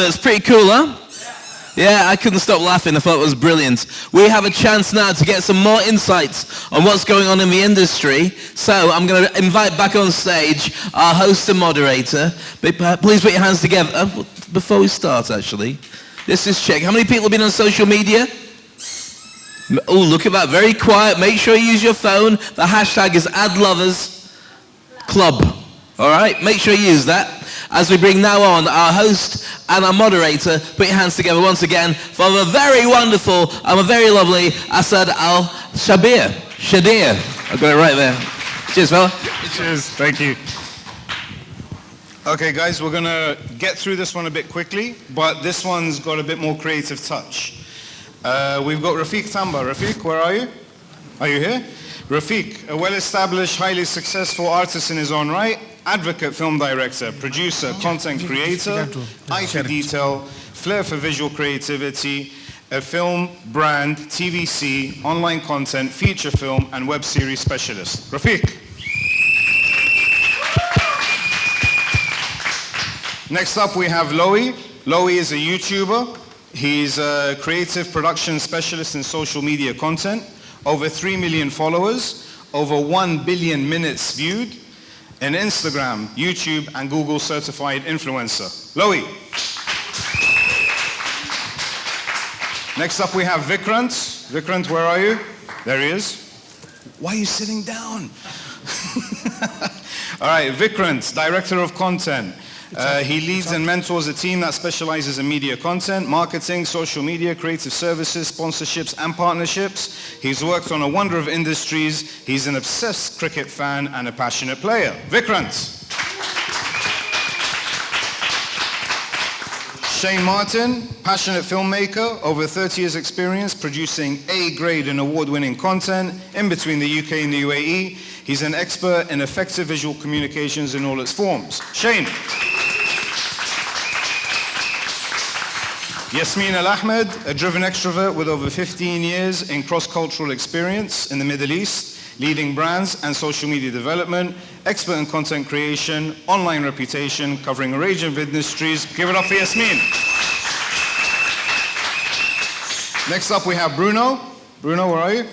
That's pretty cool, huh? Yeah, I couldn't stop laughing. I thought it was brilliant. We have a chance now to get some more insights on what's going on in the industry. So I'm going to invite back on stage our host and moderator. Please put your hands together. Before we start, actually, let's just check. How many people have been on social media? Oh, look at that. Very quiet. Make sure you use your phone. The hashtag is AdLovers Club. All right? Make sure you use that. As we bring now on our host and our moderator, put your hands together once again for the very wonderful and the very lovely Asad Al-Shadir. Shadir. I got it right there. Cheers, fella. Cheers. Thank you. Okay, guys, we're going to get through this one a bit quickly, but this one's got a bit more creative touch. We've got Rafiq Tamba. Rafiq, where are you? Are you here? Rafiq, a well-established, highly successful artist in his own right, advocate, film director, producer, content creator, eye for detail, flair for visual creativity, a film, brand, TVC, online content, feature film, and web series specialist. Rafiq. Next up we have Lowy. Lowy is a YouTuber. He's a creative production specialist in social media content. Over 3 million followers, over 1 billion minutes viewed, an Instagram, YouTube, and Google certified influencer. Lowy. Next up we have Vikrant. Vikrant, where are you? There he is. Why are you sitting down? All right, Vikrant, director of content. He leads and mentors a team that specializes in media content, marketing, social media, creative services, sponsorships, and partnerships. He's worked on a wonder of industries. He's an obsessed cricket fan and a passionate player. Vikrant. Shane Martin, passionate filmmaker, over 30 years experience producing A-grade and award-winning content in between the UK and the UAE. He's an expert in effective visual communications in all its forms. Shane. Yasmin Al-Ahmed, a driven extrovert with over 15 years in cross-cultural experience in the Middle East, leading brands and social media development, expert in content creation, online reputation, covering a range of industries. Give it up for Yasmin. Next up we have Bruno. Bruno, where are you?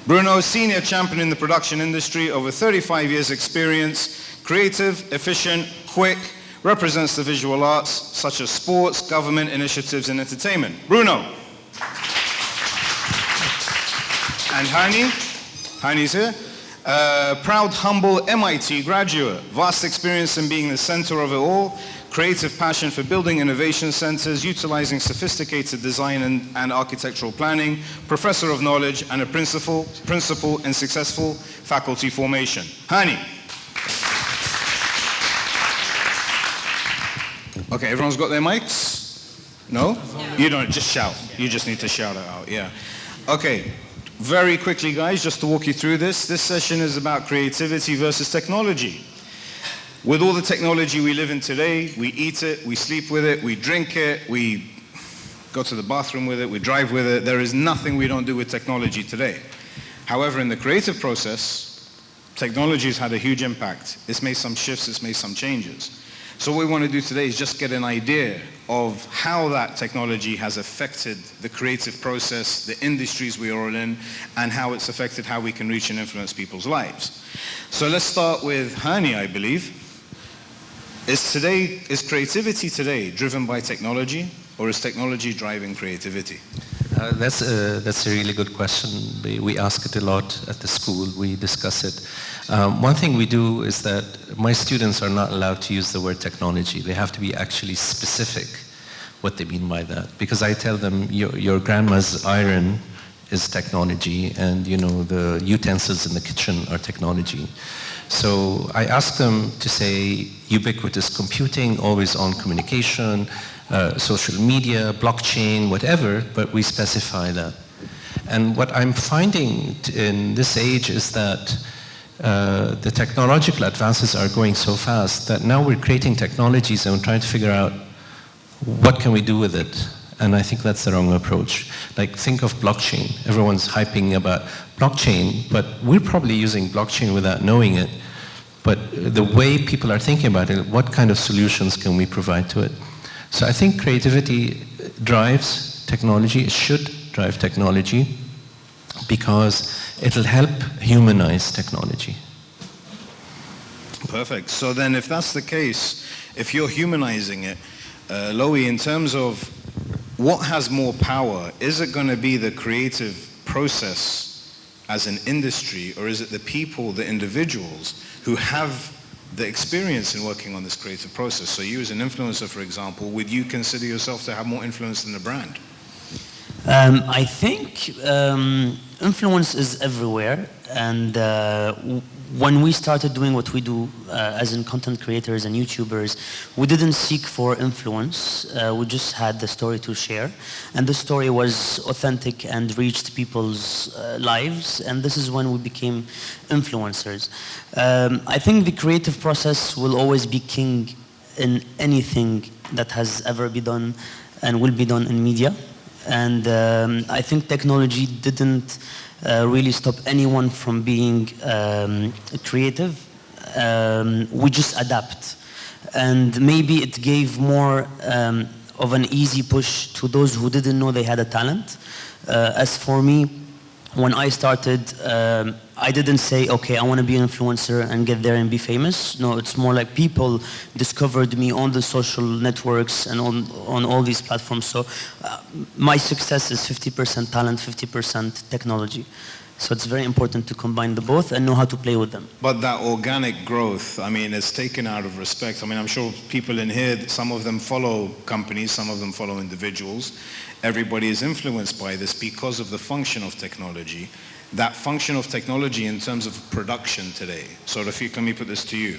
Bruno, senior champion in the production industry, over 35 years experience, creative, efficient, quick, represents the visual arts such as sports, government initiatives, and entertainment. Bruno. And Hani. Hani's here. Proud, humble MIT graduate. Vast experience in being the center of it all. Creative passion for building innovation centers, utilizing sophisticated design and architectural planning. Professor of knowledge and a principal in successful faculty formation. Hani. Okay, everyone's got their mics? No? You don't, just shout. You just need to shout it out, yeah. Okay, very quickly guys, just to walk you through this. This session is about creativity versus technology. With all the technology we live in today, we eat it, we sleep with it, we drink it, we go to the bathroom with it, we drive with it. There is nothing we don't do with technology today. However, in the creative process, technology has had a huge impact. It's made some shifts, it's made some changes. So what we want to do today is just get an idea of how that technology has affected the creative process, the industries we are all in, and how it's affected how we can reach and influence people's lives. So let's start with Hani, I believe. Is creativity today driven by technology, or is technology driving creativity? That's a really good question. We ask it a lot at the school. We discuss it. One thing we do is that my students are not allowed to use the word technology. They have to be actually specific what they mean by that. Because I tell them your grandma's iron is technology, and the utensils in the kitchen are technology. So I ask them to say ubiquitous computing, always on communication, social media, blockchain, whatever, but we specify that. And what I'm finding in this age is that the technological advances are going so fast that now we're creating technologies and we're trying to figure out what can we do with it. And I think that's the wrong approach. Like, think of blockchain. Everyone's hyping about blockchain, but we're probably using blockchain without knowing it. But the way people are thinking about it, what kind of solutions can we provide to it? So I think creativity drives technology. It should drive technology because it'll help humanize technology. Perfect. So then if that's the case, if you're humanizing it, Loie, in terms of what has more power, is it going to be the creative process as an industry, or is it the people, the individuals who have the experience in working on this creative process? So you as an influencer, for example, would you consider yourself to have more influence than the brand? I think influence is everywhere, and when we started doing what we do as in content creators and YouTubers, we didn't seek for influence. We just had the story to share, and the story was authentic and reached people's lives, and this is when we became influencers. I think the creative process will always be king in anything that has ever been done and will be done in media. And I think technology didn't really stop anyone from being creative. We just adapt. And maybe it gave more of an easy push to those who didn't know they had a talent. As for me, when I started, I didn't say, okay, I want to be an influencer and get there and be famous. No, it's more like people discovered me on the social networks and on all these platforms. So my success is 50% talent, 50% technology. So it's very important to combine the both and know how to play with them. But that organic growth, I mean, it's taken out of respect. I mean, I'm sure people in here, some of them follow companies, some of them follow individuals. Everybody is influenced by this because of the function of technology. That function of technology in terms of production today. So Rafiq, let me put this to you.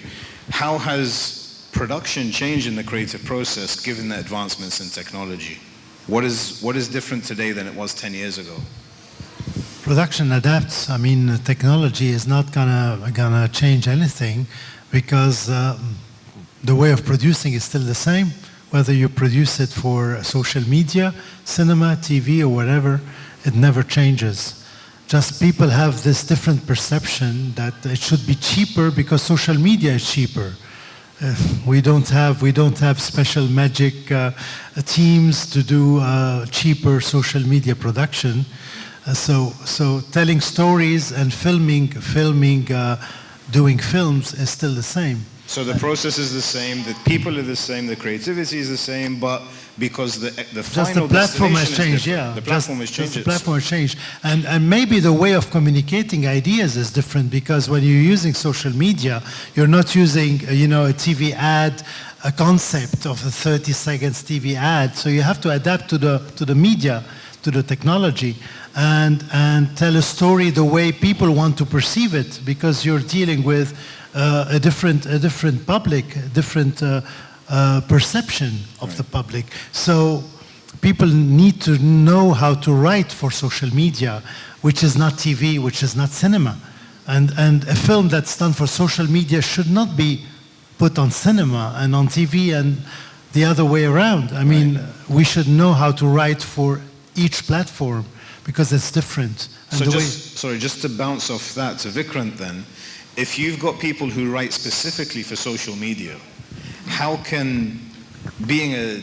How has production changed in the creative process given the advancements in technology? What is different today than it was 10 years ago? Production adapts. I mean, technology is not gonna change anything because the way of producing is still the same. Whether you produce it for social media, cinema, TV, or whatever, it never changes. Just people have this different perception that it should be cheaper because social media is cheaper. We don't have special magic teams to do cheaper social media production. So telling stories and filming, doing films is still the same. So the process is the same, the people are the same, the creativity is the same, but because the final platform has changed, yeah. The platform has changed. The platform has changed. And maybe the way of communicating ideas is different because when you're using social media, you're not using, a TV ad, a concept of a 30 seconds TV ad. So you have to adapt to the media, to the technology, and tell a story the way people want to perceive it because you're dealing with a different public, a different perception of the public. So people need to know how to write for social media, which is not TV, which is not cinema. And a film that's done for social media should not be put on cinema and on TV and the other way around. I mean, we should know how to write for each platform because it's different. And so just to bounce off that to Vikrant then, if you've got people who write specifically for social media, how can being a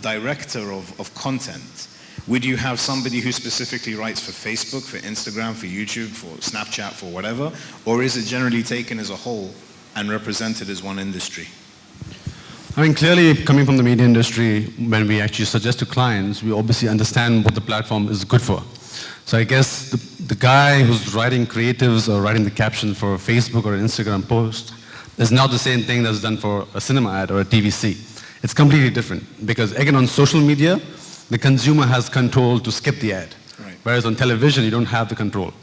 director of content, would you have somebody who specifically writes for Facebook, for Instagram, for YouTube, for Snapchat, for whatever, or is it generally taken as a whole and represented as one industry? I mean, clearly, coming from the media industry, when we actually suggest to clients, we obviously understand what the platform is good for. So I guess the guy who's writing creatives or writing the caption for a Facebook or an Instagram post is not the same thing that's done for a cinema ad or a TVC. It's completely different because, again, on social media, the consumer has control to skip the ad. Right. Whereas on television, you don't have the control.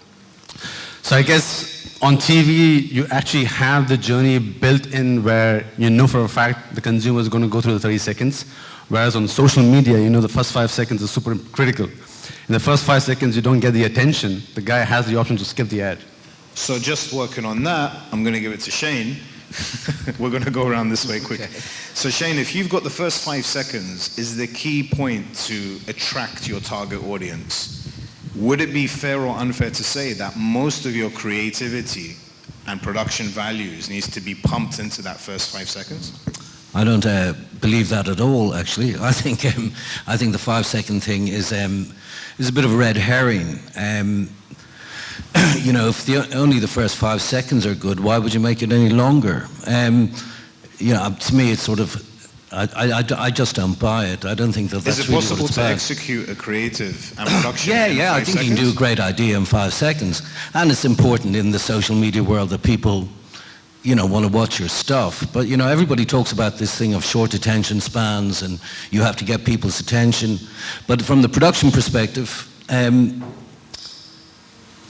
So I guess on TV, you actually have the journey built in where you know for a fact the consumer is going to go through the 30 seconds. Whereas on social media, you know the first 5 seconds is super critical. In the first 5 seconds, you don't get the attention. The guy has the option to skip the ad. So just working on that, I'm going to give it to Shane. We're going to go around this way quick. Okay. So Shane, if you've got the first 5 seconds is the key point to attract your target audience, would it be fair or unfair to say that most of your creativity and production values needs to be pumped into that first 5 seconds? I don't believe that at all, actually. I think the 5-second thing is a bit of a red herring. You know, if only the first 5 seconds are good, why would you make it any longer? You know, to me, it's sort of, I just don't buy it. I don't think that that's really what it's about. Is it possible to execute a creative and production in Yeah, 5 I think seconds? you can do a great idea in 5 seconds. And it's important in the social media world that people, you know, want to watch your stuff. But, you know, everybody talks about this thing of short attention spans and you have to get people's attention. But from the production perspective,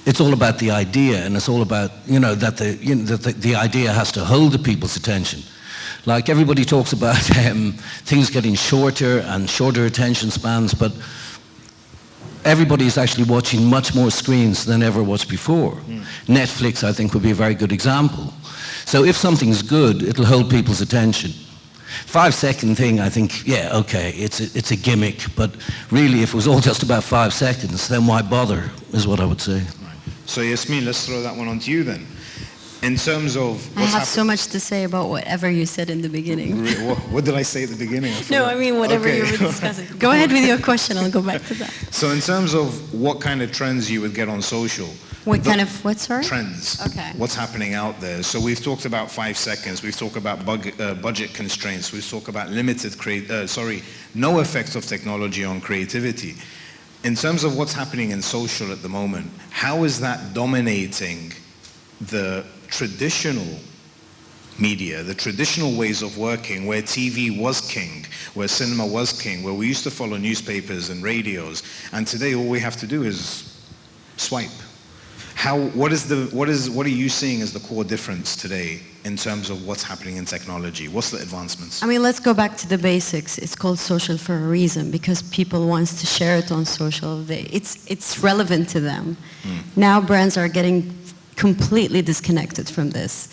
it's all about the idea, and it's all about, you know, that the idea has to hold the people's attention. Like everybody talks about things getting shorter and shorter attention spans, but everybody is actually watching much more screens than ever watched before. Netflix, I think, would be a very good example. So if something's good, it'll hold people's attention. 5-second thing, I think, yeah, okay, it's a gimmick, but really, if it was all just about 5 seconds, then why bother, is what I would say. So Yasmin, let's throw that one onto you then. In terms of I have so much to say about whatever you said in the beginning. What did I say at the beginning? No, I mean whatever you were discussing. Go ahead with your question, I'll go back to that. So in terms of what kind of trends you would get on social. What kind of, what, sorry? Trends. Okay. What's happening out there. So we've talked about 5 seconds, we've talked about budget constraints, we've talked about no effects of technology on creativity. In terms of what's happening in social at the moment, how is that dominating the traditional media, the traditional ways of working, where TV was king, where cinema was king, where we used to follow newspapers and radios, and today all we have to do is swipe. What are you seeing as the core difference today in terms of what's happening in technology? What's the advancements? I mean, let's go back to the basics. It's called social for a reason, because people want to share it on social. It's relevant to them. Now brands are getting completely disconnected from this.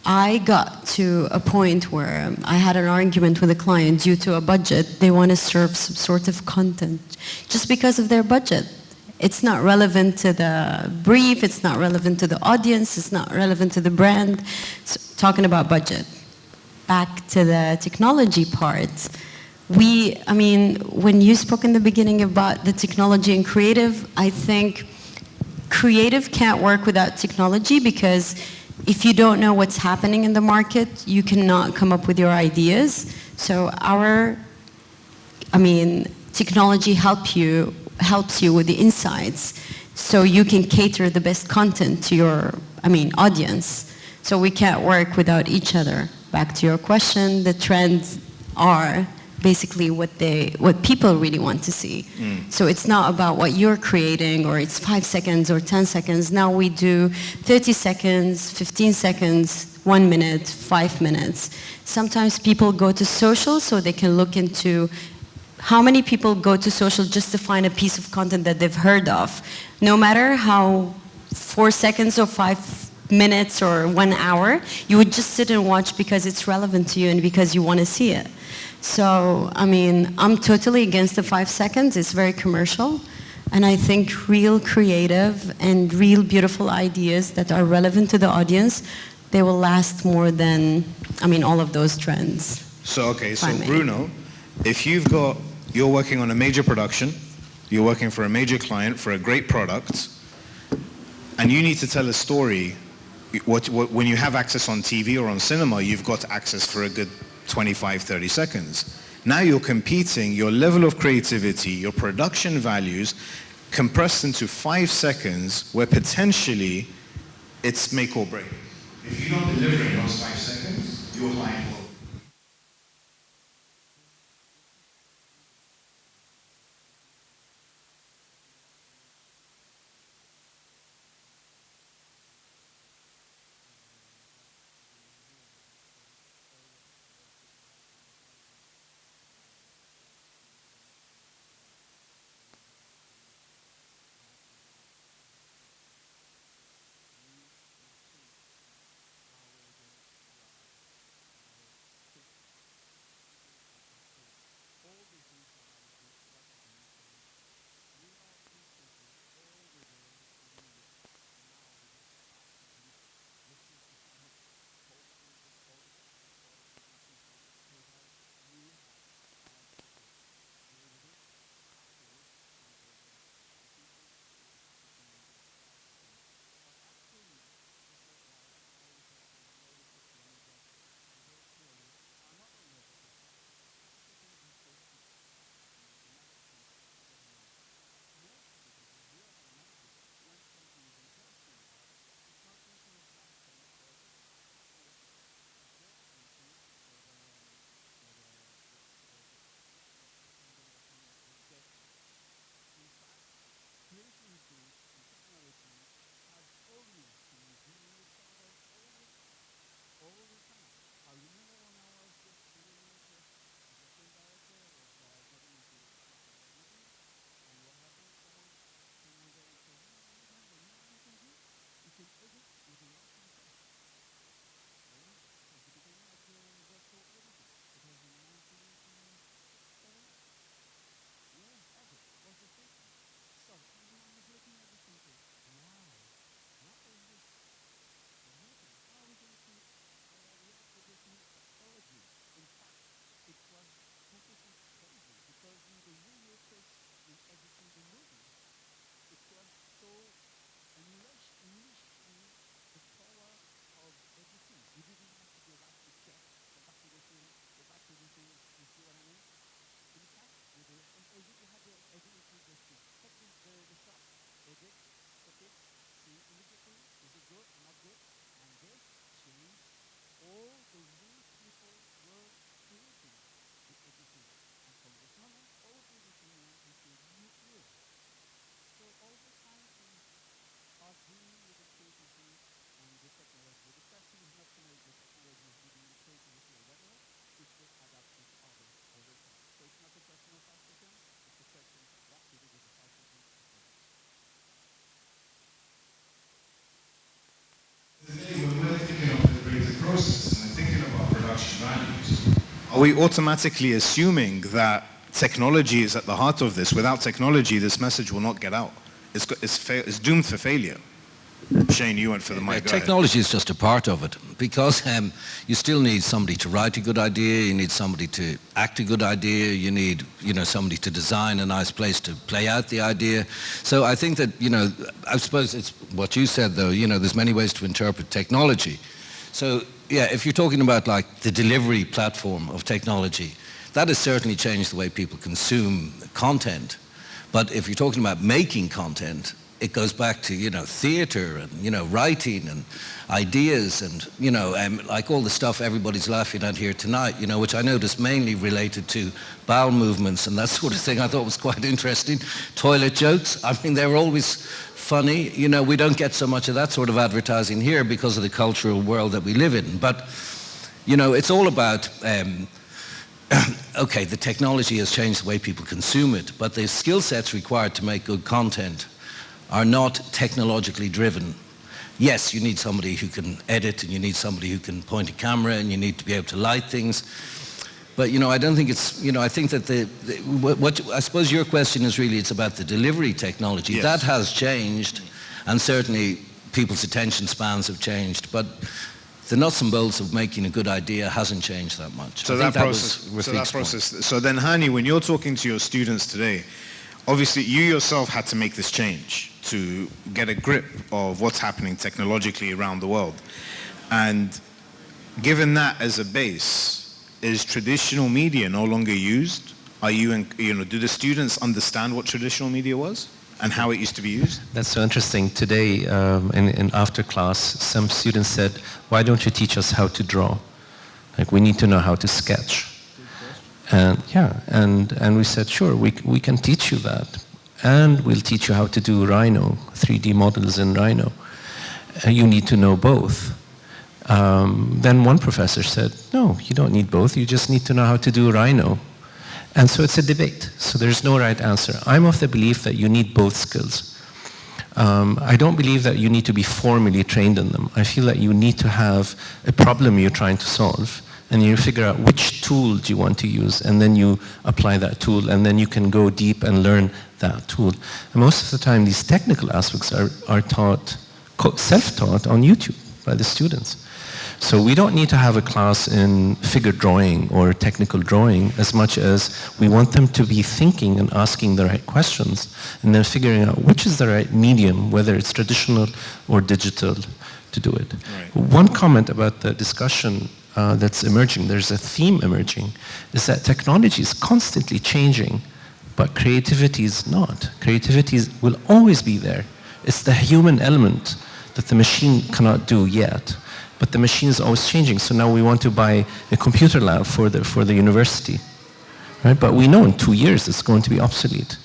I got to a point where I had an argument with a client due to a budget. They want to serve some sort of content just because of their budget. It's not relevant to the brief, it's not relevant to the audience, it's not relevant to the brand. So, talking about budget. Back to the technology part. I mean, when you spoke in the beginning about the technology and creative, I think creative can't work without technology, because if you don't know what's happening in the market, you cannot come up with your ideas. So technology helps you with the insights, so you can cater the best content to your, audience. So we can't work without each other. Back to your question, the trends are basically what people really want to see. So it's not about what you're creating, or it's 5 seconds or 10 seconds. Now we do 30 seconds, 15 seconds, 1 minute, 5 minutes. Sometimes people go to social so they can look into how many people go to social just to find a piece of content that they've heard of. No matter how 4 seconds or 5 minutes or 1 hour, you would just sit and watch because it's relevant to you and because you want to see it. So, I'm totally against the 5 seconds. It's very commercial. And I think real creative and real beautiful ideas that are relevant to the audience, they will last more than, all of those trends. So, Bruno, if you're working on a major production, you're working for a major client for a great product, and you need to tell a story, when you have access on TV or on cinema, you've got access for a good 25, 30 seconds. Now you're competing, your level of creativity, your production values, compressed into 5 seconds, where potentially it's make or break. If you're not delivering those 5 seconds, your client will. are we automatically assuming that technology is at the heart of this? Without technology, this message will not get out. It's doomed for failure. Shane, you went for the mic. Technology is just a part of it, because you still need somebody to write a good idea, you need somebody to act a good idea, you need somebody to design a nice place to play out the idea. So I think that, I suppose it's what you said though, there's many ways to interpret technology. So yeah, if you're talking about like the delivery platform of technology, that has certainly changed the way people consume content. But if you're talking about making content, it goes back to, theater and, writing and ideas and, like all the stuff everybody's laughing at here tonight, which I noticed mainly related to bowel movements and that sort of thing. I thought was quite interesting. Toilet jokes, I mean, they're always funny. We don't get so much of that sort of advertising here because of the cultural world that we live in. But, it's all about, okay, the technology has changed the way people consume it, but the skill sets required to make good content are not technologically driven. Yes, you need somebody who can edit and you need somebody who can point a camera and you need to be able to light things. But, I don't think it's, I think that I suppose your question is really, it's about the delivery technology. Yes. That has changed, and certainly people's attention spans have changed, but the nuts and bolts of making a good idea hasn't changed that much. So that process. So then, Hani, when you're talking to your students today, obviously you yourself had to make this change to get a grip of what's happening technologically around the world. And given that as a base, is traditional media no longer used? Do the students understand what traditional media was and how it used to be used? That's so interesting. Today, in after class, some students said, why don't you teach us how to draw? Like, we need to know how to sketch. And we said, sure, we can teach you that. And we'll teach you how to do Rhino, 3D models in Rhino. You need to know both. Then one professor said, no, you don't need both. You just need to know how to do Rhino. And so it's a debate. So there's no right answer. I'm of the belief that you need both skills. I don't believe that you need to be formally trained in them. I feel that you need to have a problem you're trying to solve, and you figure out which tool do you want to use, and then you apply that tool, and then you can go deep and learn that tool. And most of the time, these technical aspects are taught, self-taught on YouTube by the students. So we don't need to have a class in figure drawing or technical drawing as much as we want them to be thinking and asking the right questions, and then figuring out which is the right medium, whether it's traditional or digital, to do it. Right. One comment about the discussion that's emerging, there's a theme emerging, is that technology is constantly changing, but creativity is not. Creativity will always be there. It's the human element that the machine cannot do yet, but the machine is always changing. So now we want to buy a computer lab for the university, right? But we know in 2 years it's going to be obsolete.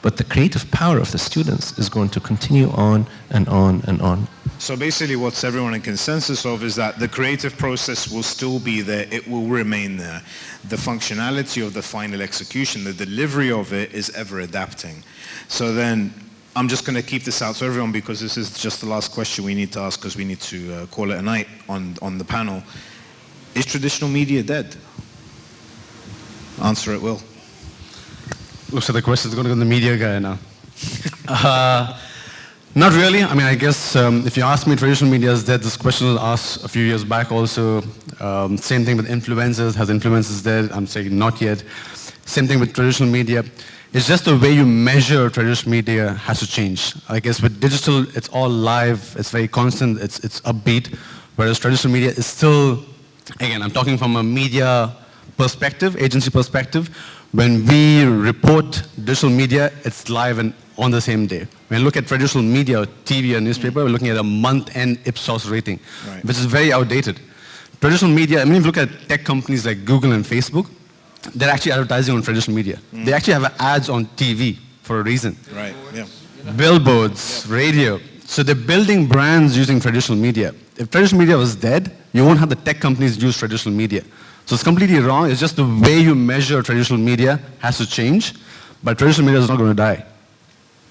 But the creative power of the students is going to continue on and on and on. So basically what's everyone in consensus of is that the creative process will still be there, it will remain there. The functionality of the final execution, the delivery of it is ever adapting. So then, I'm just going to keep this out to everyone because this is just the last question we need to ask because we need to call it a night on the panel. Is traditional media dead? Answer it, Will. Looks like the question is going to go to the media guy now. Not really. I mean, I guess if you ask me, traditional media is dead. This question was asked a few years back also. Same thing with influencers. Has influencers dead? I'm saying not yet. Same thing with traditional media. It's just the way you measure traditional media has to change. I guess with digital, it's all live. It's very constant. It's upbeat. Whereas traditional media is still, again, I'm talking from a media perspective, agency perspective. When we report digital media, it's live and on the same day. When you look at traditional media, TV or newspaper, we're looking at a month-end Ipsos rating, right, which is very outdated. Traditional media, I mean, if you look at tech companies like Google and Facebook, they're actually advertising on traditional media. They actually have ads on TV for a reason. Right, yeah. Billboards, radio. So they're building brands using traditional media. If traditional media was dead, you won't have the tech companies use traditional media. So it's completely wrong. It's just the way you measure traditional media has to change, but traditional media is not going to die.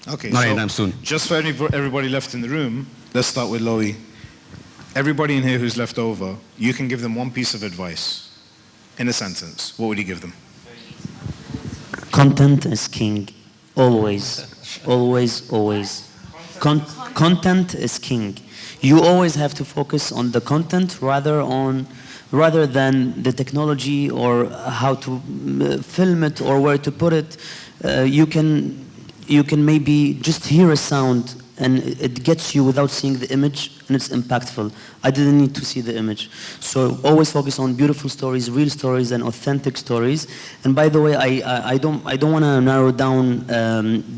Okay, not so anytime soon. Just for everybody left in the room, let's start with Loie. Everybody in here who's left over, you can give them one piece of advice. in a sentence, what would you give them? Content is king. Always. Always, always. Content is king. You always have to focus on the content rather than the technology or how to film it or where to put it. You can maybe just hear a sound and it gets you without seeing the image, and it's impactful. I didn't need to see the image. So always focus on beautiful stories, real stories, and authentic stories. And by the way, I don't want to narrow down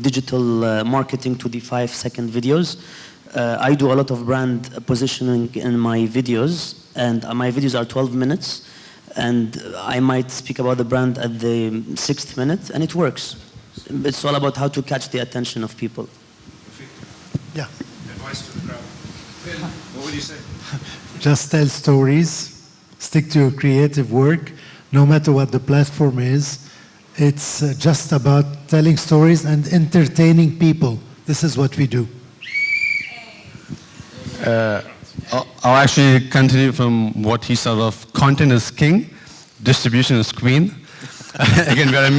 digital marketing to the 5-second videos. I do a lot of brand positioning in my videos, and my videos are 12 minutes, and I might speak about the brand at the 6th minute, and it works. It's all about how to catch the attention of people. Yeah. Advice to the crowd. Phil, what would you say? Just tell stories, stick to your creative work, no matter what the platform is. It's just about telling stories and entertaining people. This is what we do. I'll actually continue from what he started off. Content is king, distribution is queen. Again, we are a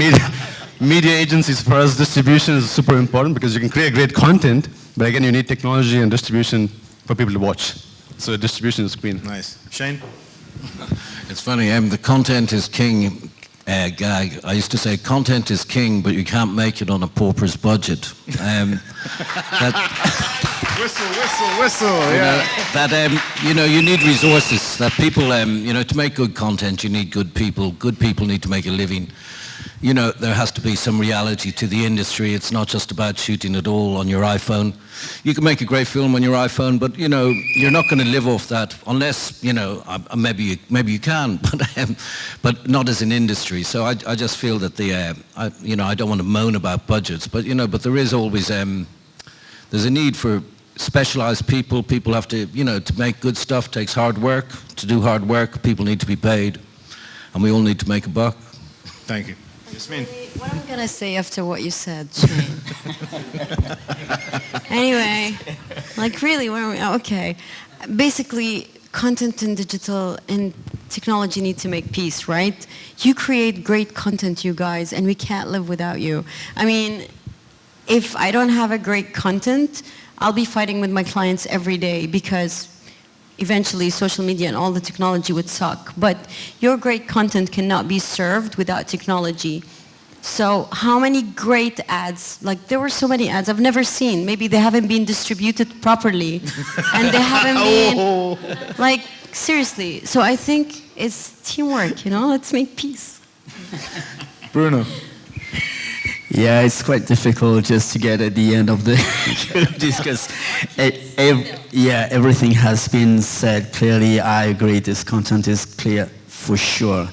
media agencies. For us, distribution is super important because you can create great content, but again, you need technology and distribution for people to watch. So distribution is queen. Nice. Shane? It's funny, the content is king gag. I used to say content is king, but you can't make it on a pauper's budget. Whistle, yeah. You need resources. That people, to make good content, you need good people. Good people need to make a living. There has to be some reality to the industry. It's not just about shooting it all on your iPhone. You can make a great film on your iPhone, but you're not going to live off that unless maybe you can, but not as an industry. So I just feel that I don't want to moan about budgets, but there is always there's a need for specialized people. People have to to make good stuff takes hard work. To do hard work, people need to be paid, and we all need to make a buck. Thank you. Yasmin. What am I gonna say after what you said, Shane? Anyway, really, where are we? Okay. Basically, content and digital and technology need to make peace, right? You create great content, you guys, and we can't live without you. I mean, if I don't have a great content, I'll be fighting with my clients every day because eventually social media and all the technology would suck. But your great content cannot be served without technology. So how many great ads, there were so many ads I've never seen. Maybe they haven't been distributed properly and they haven't been, seriously. So I think it's teamwork, let's make peace. Bruno. Yeah, it's quite difficult just to get at the end of the discuss. Everything has been said clearly. I agree, this content is clear for sure.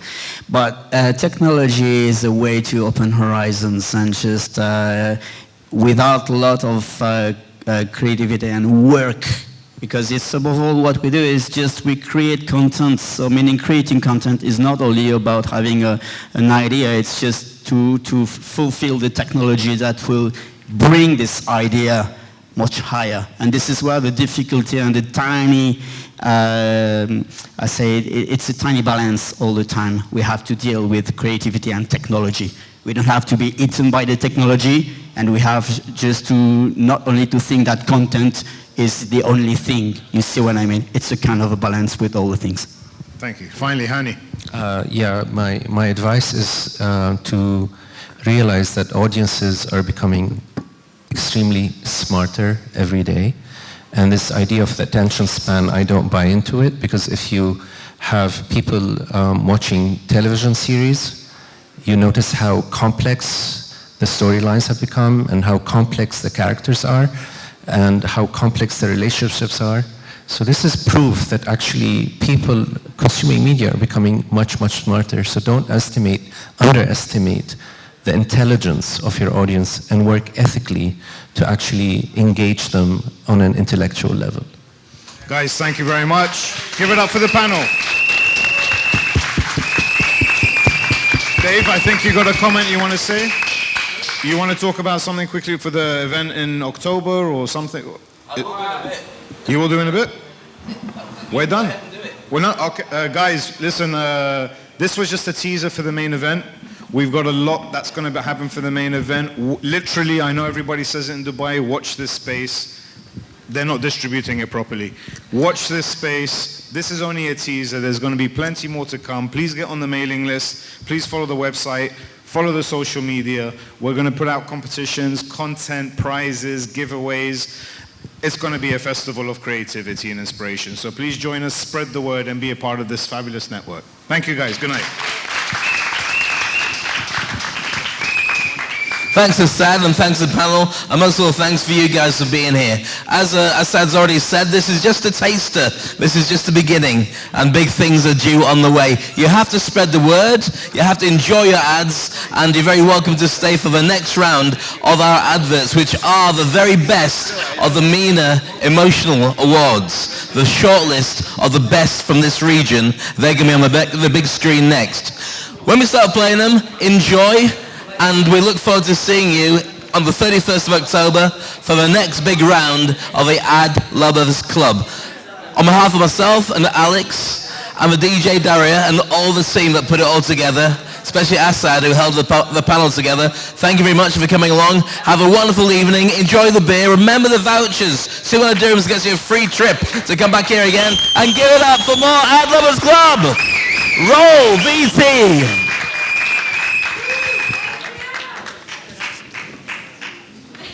But technology is a way to open horizons and just without a lot of creativity and work, because it's above all what we do is just we create content. So meaning creating content is not only about having an idea, it's just to fulfill the technology that will bring this idea much higher. And this is where the difficulty and the tiny, it's a tiny balance all the time. We have to deal with creativity and technology. We don't have to be eaten by the technology, and we have just to not only to think that content is the only thing. You see what I mean? It's a kind of a balance with all the things. Thank you. Finally, Hani. My advice is to realize that audiences are becoming extremely smarter every day. And this idea of the attention span, I don't buy into it, because if you have people watching television series, you notice how complex the storylines have become and how complex the characters are and how complex the relationships are. So this is proof that actually people consuming media are becoming much, much smarter. So don't underestimate the intelligence of your audience and work ethically to actually engage them on an intellectual level. Guys, thank you very much. Give it up for the panel. Dave, I think you got a comment you want to say? You want to talk about something quickly for the event in October or something? You will do in a bit? We're done. We're not, okay, guys, listen, This was just a teaser for the main event. We've got a lot that's going to happen for the main event. Literally, I know everybody says it in Dubai, watch this space. They're not distributing it properly. Watch this space. This is only a teaser. There's going to be plenty more to come. Please get on the mailing list. Please follow the website. Follow the social media. We're going to put out competitions, content, prizes, giveaways. It's going to be a festival of creativity and inspiration. So please join us, spread the word, and be a part of this fabulous network. Thank you, guys. Good night. Thanks Asad and thanks to the panel, and most of all thanks for you guys for being here. As Asad's already said, this is just a taster. This is just the beginning, and big things are due on the way. You have to spread the word, you have to enjoy your ads, and you're very welcome to stay for the next round of our adverts, which are the very best of the MENA Emotional Awards. The shortlist of the best from this region, they're going to be on the big screen next. When we start playing them, enjoy. And we look forward to seeing you on the 31st of October for the next big round of the AdLovers Club. On behalf of myself and Alex and the DJ Daria and all the team that put it all together, especially Asad who held the panel together, thank you very much for coming along. Have a wonderful evening. Enjoy the beer. Remember the vouchers. See what I do is gets you a free trip to come back here again. And give it up for more AdLovers Club. Roll VT.